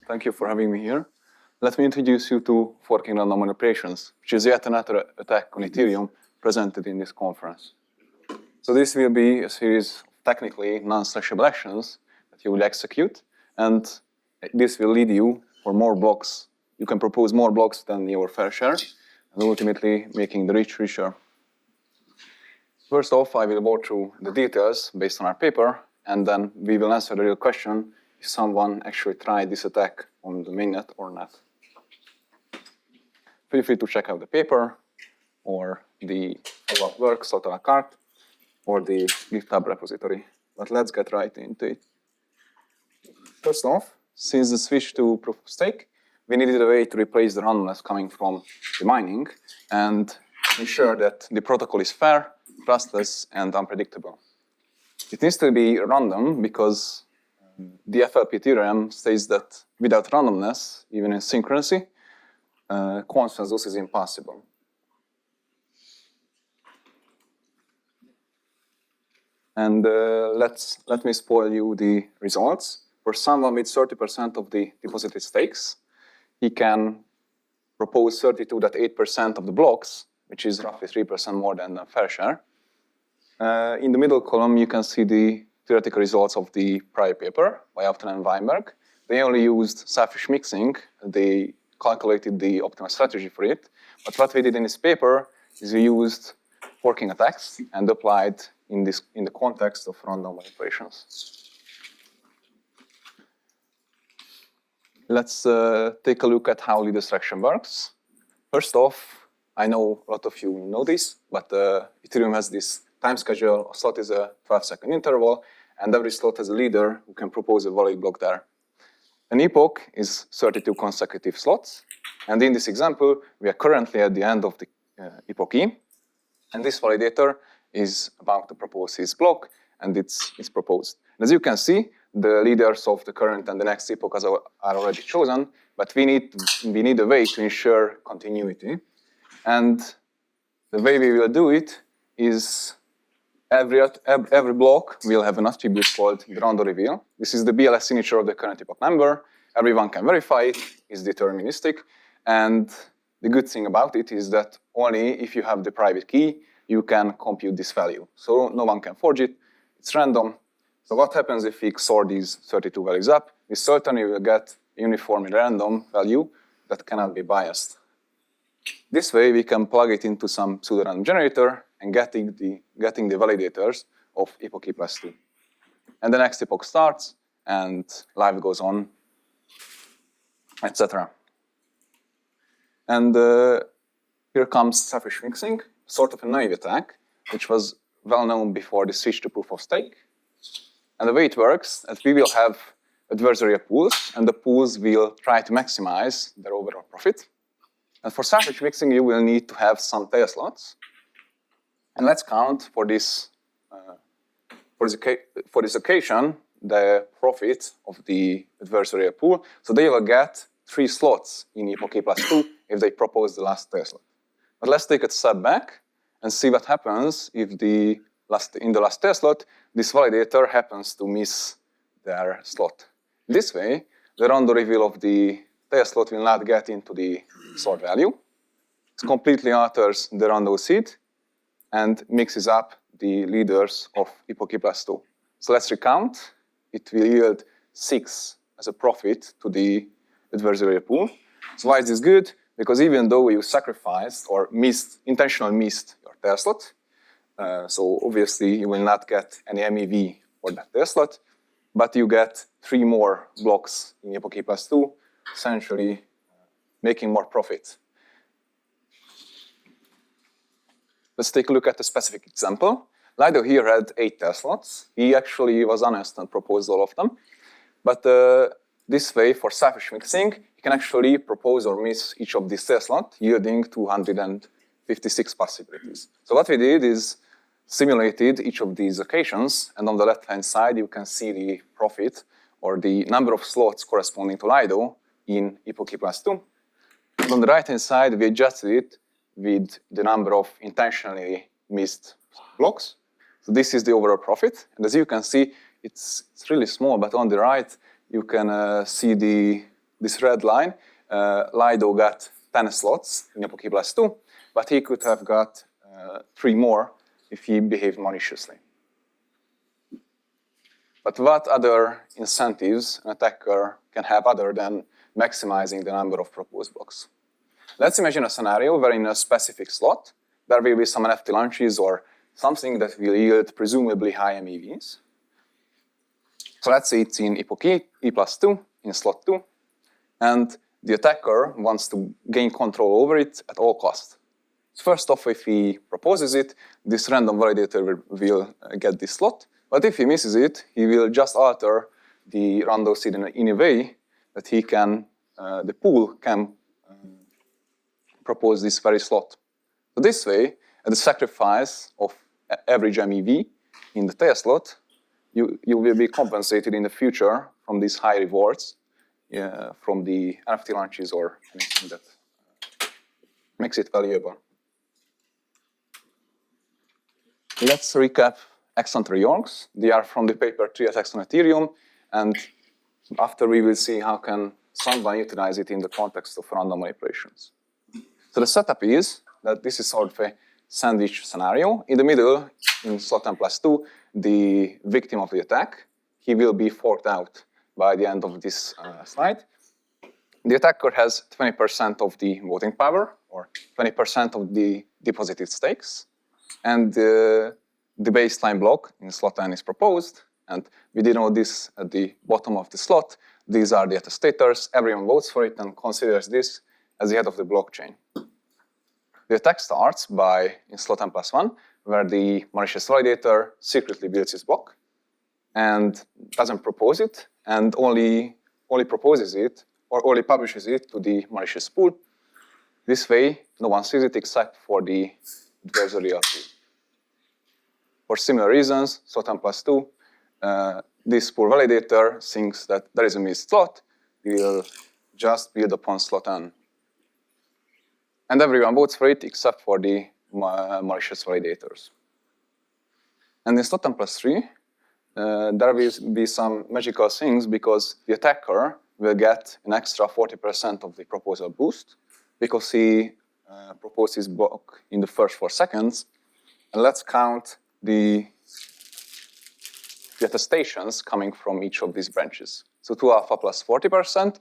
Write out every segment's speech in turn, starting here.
Thank you for having me here. Let me introduce you to forking random manipulations, which is yet another attack on Ethereum presented in this conference. So this will be a series of technically non-slashable actions that you will execute, and this will lead you for more blocks. You can propose more blocks than your fair share, and ultimately making the rich richer. First off, I will go through the details based on our paper, and then we will answer the real question if someone actually tried this attack on the mainnet or not. Feel free to check out the paper, or the follow-up work, sort a la carte, or the GitHub repository. But let's get right into it. First off, since the switch to proof of stake, we needed a way to replace the randomness coming from the mining and ensure that the protocol is fair, trustless, and unpredictable. It needs to be random because the FLP theorem states that without randomness, even in synchronicity, consensus is impossible. And let me spoil you the results. For someone with 30% of the deposited stakes, he can propose 32.8% of the blocks, which is roughly 3% more than a fair share. In the middle column, you can see the theoretical results of the prior paper by Upton and Weinberg. They only used selfish mixing. They calculated the optimal strategy for it. But what we did in this paper is we used forking attacks and applied in the context of random manipulations. Let's take a look at how lead extraction works. First off, I know a lot of you know this, but Ethereum has this time schedule. A slot is a 12-second interval, and every slot has a leader who can propose a valid block there. An epoch is 32 consecutive slots, and in this example, we are currently at the end of the epoch E, and this validator is about to propose his block, and it's proposed. And as you can see, the leaders of the current and the next epoch are already chosen, but we need a way to ensure continuity. And the way we will do it is every block will have an attribute called the random reveal. This is the BLS signature of the current epoch member. Everyone can verify it. It's deterministic. And the good thing about it is that only if you have the private key, you can compute this value. So no one can forge it. It's random. So what happens if we XOR these 32 values up? We certainly will get a uniformly random value that cannot be biased. This way, we can plug it into some pseudo-random generator and getting the validators of epoch E plus 2. And the next epoch starts, and life goes on, etc. And here comes selfish mixing, sort of a naive attack, which was well known before the switch to proof of stake. And the way it works is we will have adversarial pools, and the pools will try to maximize their overall profit. And for selfish mixing, you will need to have some tail slots. And let's count for this occasion the profit of the adversarial pool. So they will get 3 slots in epoch E plus 2 if they propose the last tail slot. But let's take a step back and see what happens if in the last tail slot, this validator happens to miss their slot. This way, the random reveal of the tail slot will not get into the sort value. It completely alters the random seed and mixes up the leaders of epoch E plus 2. So let's recount. It will yield 6 as a profit to the adversarial pool. So why is this good? Because even though you sacrificed or intentionally missed your tail slot, so obviously you will not get any MEV for that tail slot, but you get 3 more blocks in epoch E plus 2, essentially making more profit. Let's take a look at a specific example. Lido here had 8 tail slots. He actually was honest and proposed all of them. But this way, for selfish mixing, you can actually propose or miss each of these tail slots, yielding 256 possibilities. So what we did is simulated each of these occasions, and on the left-hand side, you can see the profit or the number of slots corresponding to Lido in epoch E plus 2. And on the right-hand side, we adjusted it with the number of intentionally missed blocks. So this is the overall profit. And as you can see, it's really small, but on the right, you can see the this red line, Lido got 10 slots in epoch E+2, but he could have got 3 more if he behaved maliciously. But what other incentives an attacker can have other than maximizing the number of proposed blocks? Let's imagine a scenario where in a specific slot, there will be some NFT launches or something that will yield presumably high MEVs. So let's say it's in epoch E+2, in slot 2, and the attacker wants to gain control over it at all costs. So first off, if he proposes it, this random validator will get this slot. But if he misses it, he will just alter the random seed in a way that he can, the pool can propose this very slot. So this way, at the sacrifice of average MEV in the tail slot, you will be compensated in the future from these high rewards from the NFT launches or anything that makes it valuable. Let's recap Exxon reorgs. They are from the paper 3 at Exxon Ethereum, and after we will see how can someone utilize it in the context of random manipulations. So the setup is that this is sort of a sandwich scenario. In the middle, in slot n+2, the victim of the attack, he will be forked out by the end of this slide. The attacker has 20% of the voting power, or 20% of the deposited stakes, and the baseline block in slot n is proposed, and we denote this at the bottom of the slot. These are the attestators. Everyone votes for it and considers this as the head of the blockchain. The attack starts by, in slot n+1, where the malicious validator secretly builds his block and doesn't propose it, and only proposes it, or only publishes it to the malicious pool. This way, no one sees it except for the adversarial pool. For similar reasons, slot n+2, this pool validator thinks that there is a missed slot, will just build upon slot n. And everyone votes for it except for the malicious validators. And in slot n+3, there will be some magical things because the attacker will get an extra 40% of the proposal boost because he proposed his block in the first 4 seconds. And let's count the attestations coming from each of these branches. So 2 alpha plus 40%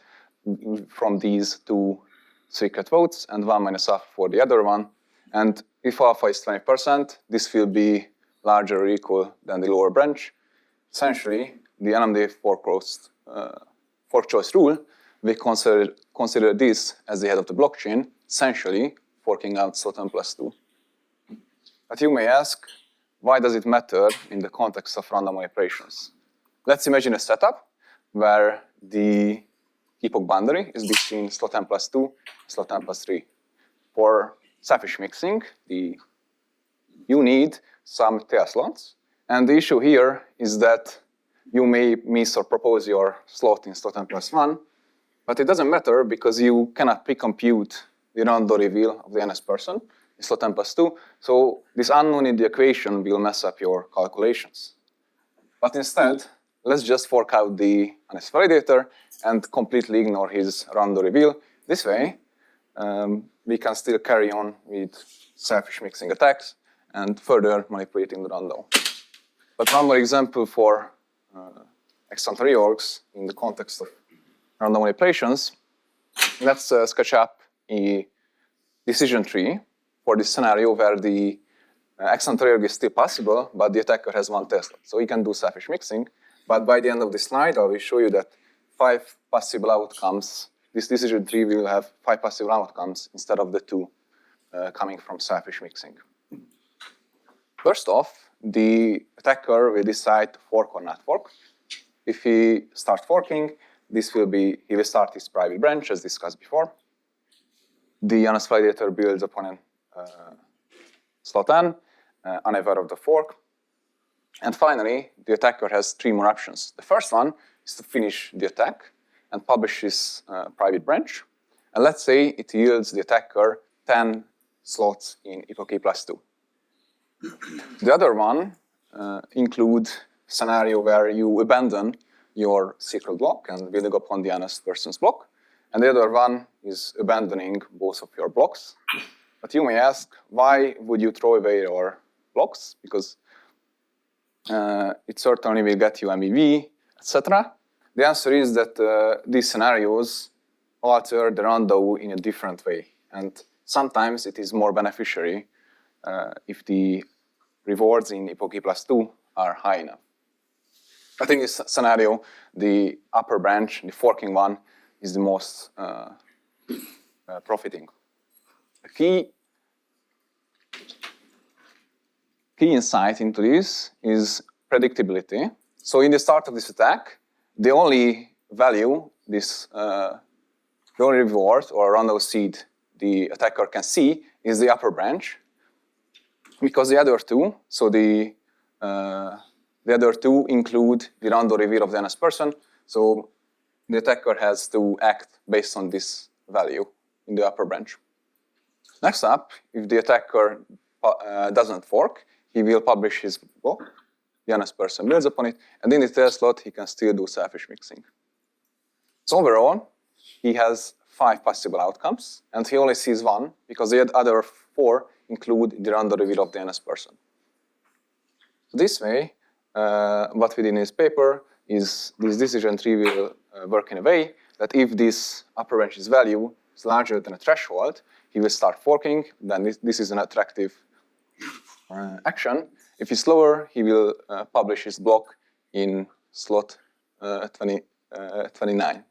from these 2 secret votes, and 1 minus alpha for the other one. And if alpha is 20%, this will be larger or equal than the lower branch. Essentially, the NMD fork choice rule, we consider this as the head of the blockchain, essentially forking out slot n+2. But you may ask, why does it matter in the context of random operations? Let's imagine a setup where the epoch boundary is between slot n+2 and slot n+3. For selfish mixing, you need some tail slots. And the issue here is that you may miss or propose your slot in slot n+1, but it doesn't matter because you cannot pre-compute the random reveal of the NS person in slot n+2. So this unknown in the equation will mess up your calculations. But instead, let's just fork out the NS validator and completely ignore his random reveal. This way, we can still carry on with selfish mixing attacks and further manipulating the random. But one more example for Exxon reorgs in the context of random manipulations. Let's sketch up a decision tree for this scenario where the Exxon reorg is still possible, but the attacker has 1 tail slot. So he can do selfish mixing. But by the end of the slide, I will show you that 5 possible outcomes. This decision tree will have 5 possible outcomes instead of the 2 coming from selfish mixing. First off, the attacker will decide to fork or not fork. If he starts forking, he will start his private branch, as discussed before. The honest validator builds upon slot n, unaware of the fork. And finally, the attacker has 3 more options. The first one is to finish the attack and publish his private branch. And let's say it yields the attacker 10 slots in epoch E+2. The other one includes a scenario where you abandon your secret block and building upon the honest person's block. and the other one is abandoning both of your blocks. But you may ask, why would you throw away your blocks? Because it certainly will get you MEV, etc. The answer is that these scenarios alter the randao in a different way. And sometimes it is more beneficiary if the rewards in epoch E+2 are high enough. I think in this scenario, the upper branch, the forking one, is the most profiting. A key insight into this is predictability. So in the start of this attack, the only value, the only reward or randao seed the attacker can see is the upper branch, because the other two, so the other two include the randao reveal of the NS person, so the attacker has to act based on this value in the upper branch. Next up, if the attacker doesn't fork, he will publish his block, the NS person builds upon it, and in the tail slot, he can still do selfish mixing. So overall, he has 5 possible outcomes, and he only sees one, because the other 4 include the randao reveal of the NS person. So this way, what we did in this paper is this decision tree will work in a way that if this upper branch's value is larger than a threshold, he will start forking, then this is an attractive action. If it's lower, he will publish his block in slot 29.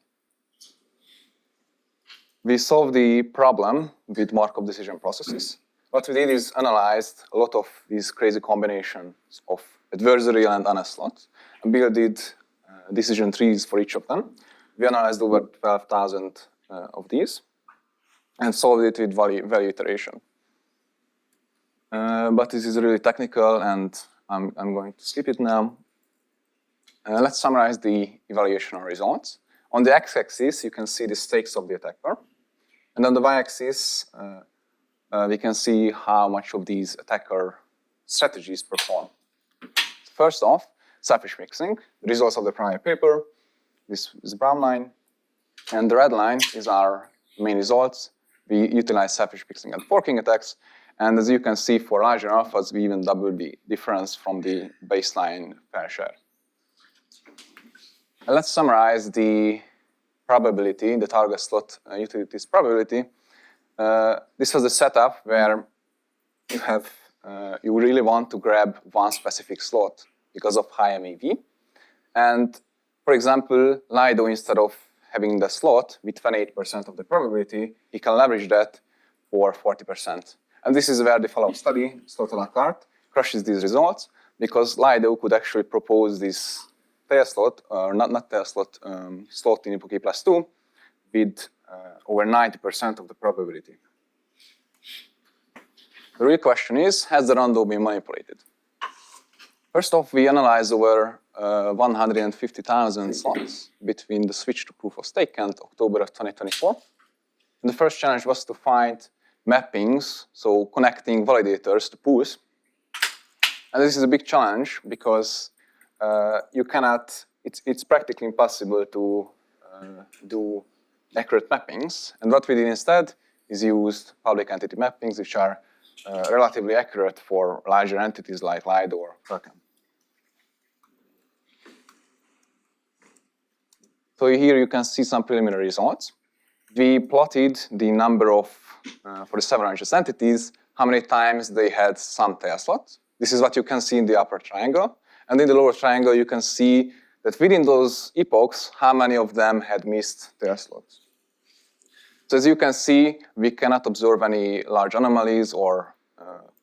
We solved the problem with Markov decision processes. What we did is analyzed a lot of these crazy combinations of adversarial and NS slots and built decision trees for each of them. We analyzed over 12,000 of these and solved it with value iteration. But this is really technical, and I'm going to skip it now. Let's summarize the evaluation results. On the x-axis, you can see the stakes of the attacker. And on the y-axis, we can see how much of these attacker strategies perform. First off, selfish mixing, the results of the prior paper. This is the brown line. And the red line is our main results. We utilize selfish mixing and forking attacks. And as you can see, for larger alphas, we even double the difference from the baseline fair share. And let's summarize the probability, the target slot utilities probability. This was the setup where you really want to grab one specific slot because of high MEV. And for example, Lido, instead of having the slot with 28% of the probability, he can leverage that for 40%. And this is where the follow-up study, slot a la carte, crushes these results, because Lido could actually propose this tail slot, or not tail slot, slot in epoch E+2 with over 90% of the probability. The real question is, has the randao been manipulated? First off, we analyzed over 150,000 slots between the switch to proof of stake and October of 2024. And the first challenge was to find mappings, so connecting validators to pools. And this is a big challenge because you cannot, it's practically impossible to do accurate mappings. And what we did instead is used public entity mappings, which are relatively accurate for larger entities like Lido or Kraken. So here you can see some preliminary results. We plotted the number of, for the 7 largest entities, how many times they had some tail slots. This is what you can see in the upper triangle. And in the lower triangle, you can see that within those epochs, how many of them had missed tail slots. So as you can see, we cannot observe any large anomalies or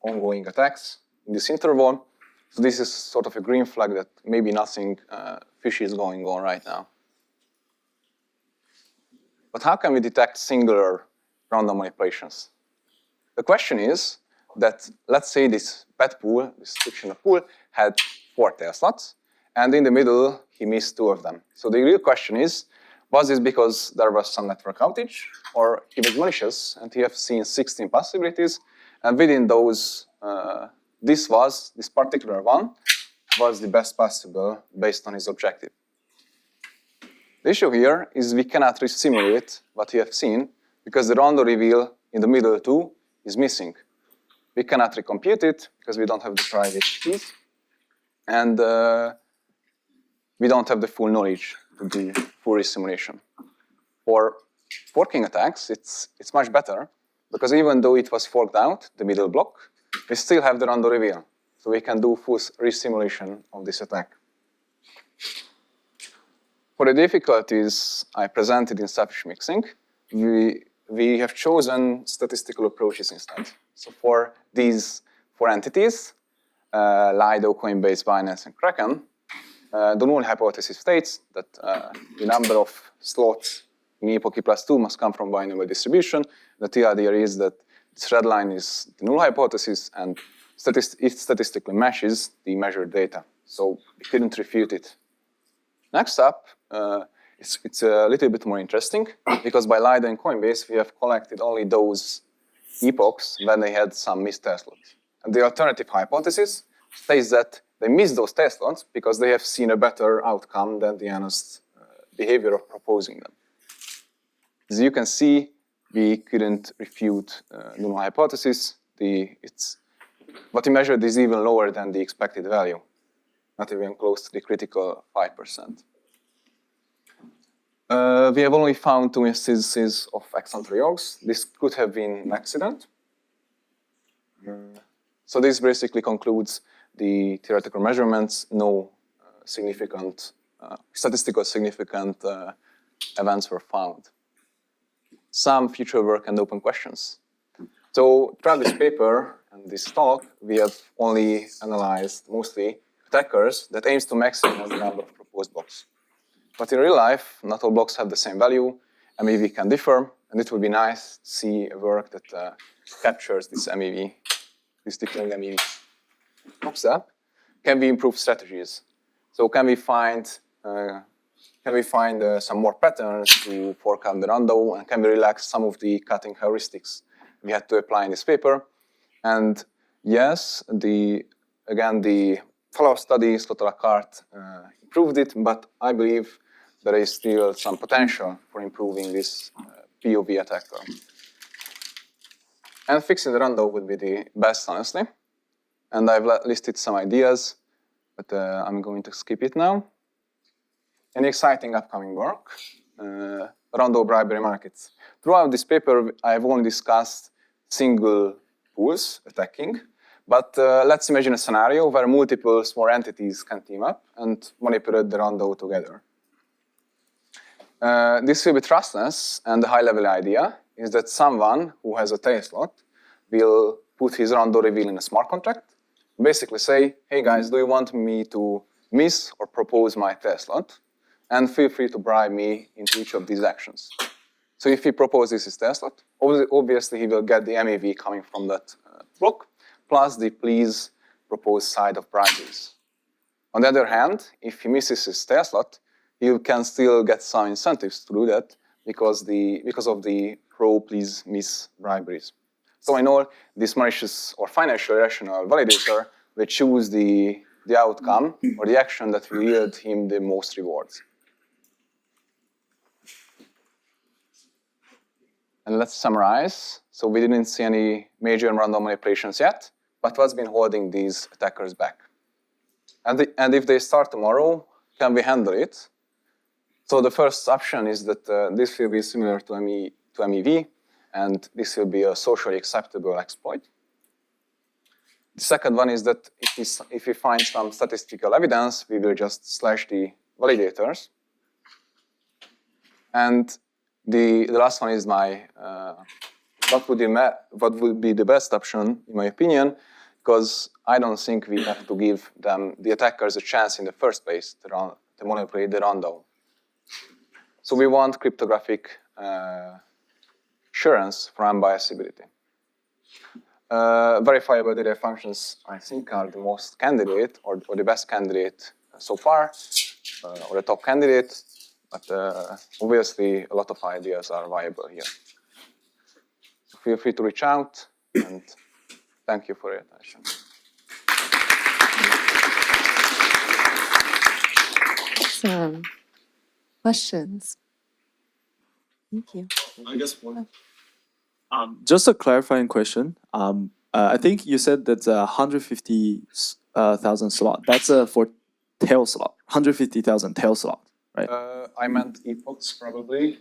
ongoing attacks in this interval. So this is sort of a green flag that maybe nothing fishy is going on right now. But how can we detect singular random manipulations? The question is that, let's say this pet pool, this fictional pool, had 4 tail slots, and in the middle, he missed 2 of them. So the real question is, was this because there was some network outage, or he was malicious, and he has seen 16 possibilities, and within those, this particular one was the best possible based on his objective. The issue here is we cannot resimulate what we have seen because the random reveal in the middle 2 is missing. We cannot recompute it because we don't have the private keys. And we don't have the full knowledge to do full resimulation. For forking attacks, it's much better because even though it was forked out, the middle block, we still have the random reveal. So we can do full resimulation of this attack. For the difficulties I presented in selfish mixing, we have chosen statistical approaches instead. So for these 4 entities, Lido, Coinbase, Binance, and Kraken, the null hypothesis states that the number of slots in epoch E+2 must come from binomial distribution. The TLDR is that this red line is the null hypothesis, and it statistically matches the measured data. So we couldn't refute it. Next up, it's a little bit more interesting, because by Lido and Coinbase, we have collected only those epochs when they had some missed test slots. And the alternative hypothesis states that they missed those test slots because they have seen a better outcome than the honest behavior of proposing them. As you can see, we couldn't refute the null hypothesis. What we measured is even lower than the expected value, not even close to the critical 5%. We have only found 2 instances of eccentric yogs. This could have been an accident. So this basically concludes the theoretical measurements. No statistical significant events were found. Some future work and open questions. So throughout this paper and this talk, we have only analyzed mostly attackers that aims to maximize the number of proposed blocks. But in real life, not all blocks have the same value, MEV can differ, and it would be nice to see a work that captures this MEV, this differing MEV. Next up, can we improve strategies? So can we find some more patterns to fork out the random, and can we relax some of the cutting heuristics we had to apply in this paper? And yes, the follow-up study, slot a la carte, improved it, but I believe there is still some potential for improving this POV attacker. And fixing the random would be the best, honestly. And I've listed some ideas, but I'm going to skip it now. Any exciting upcoming work? Random bribery markets. Throughout this paper, I've only discussed single pools attacking, but let's imagine a scenario where multiple small entities can team up and manipulate the random together. This will be trustless, and the high-level idea is that someone who has a tail slot will put his random reveal in a smart contract, basically say, hey guys, do you want me to miss or propose my tail slot? And feel free to bribe me into each of these actions. So if he proposes his tail slot, obviously he will get the MEV coming from that block, plus the please propose side of briberies. On the other hand, if he misses his tail slot, he can still get some incentives to do that because of the pro-please miss briberies. So in all, this malicious or financially rational validator will choose the outcome or the action that will yield him the most rewards. And let's summarize. So we didn't see any major random manipulations yet, but what's been holding these attackers back? And if they start tomorrow, can we handle it? So the first option is that this will be similar to MEV, and this will be a socially acceptable exploit. The second one is that if we find some statistical evidence, we will just slash the validators. And the last one is what would be the best option, in my opinion, because I don't think we have to give the attackers a chance in the first place to manipulate the random. So we want cryptographic assurance for unbiasability. Verifiable data functions, I think, are the most candidate or the best candidate so far, or the top candidate. But obviously, a lot of ideas are viable here. So feel free to reach out, and thank you for your attention. Awesome. Questions? Thank you. I guess one. Just a clarifying question. I think you said that's 150,000 slot. That's for tail slot. 150,000 tail slot, right? I meant epochs probably.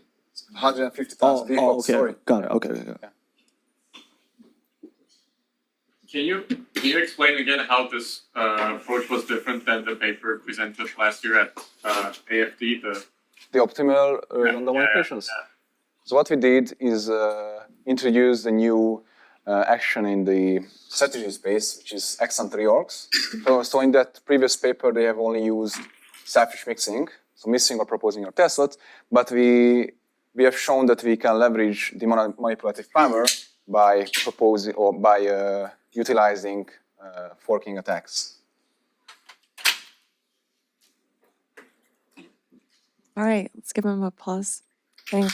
150,000 epochs, okay. sorry. Got it. Okay. Can you explain again how this approach was different than the paper presented last year at AFD? The optimal random operations. So what we did is introduce a new action in the strategy space, which is action reorgs. So in that previous paper, they have only used selfish mixing, so missing or proposing your test slots, but we have shown that we can leverage the manipulative power by proposing or by utilizing forking attacks. All right, let's give him applause. Thanks.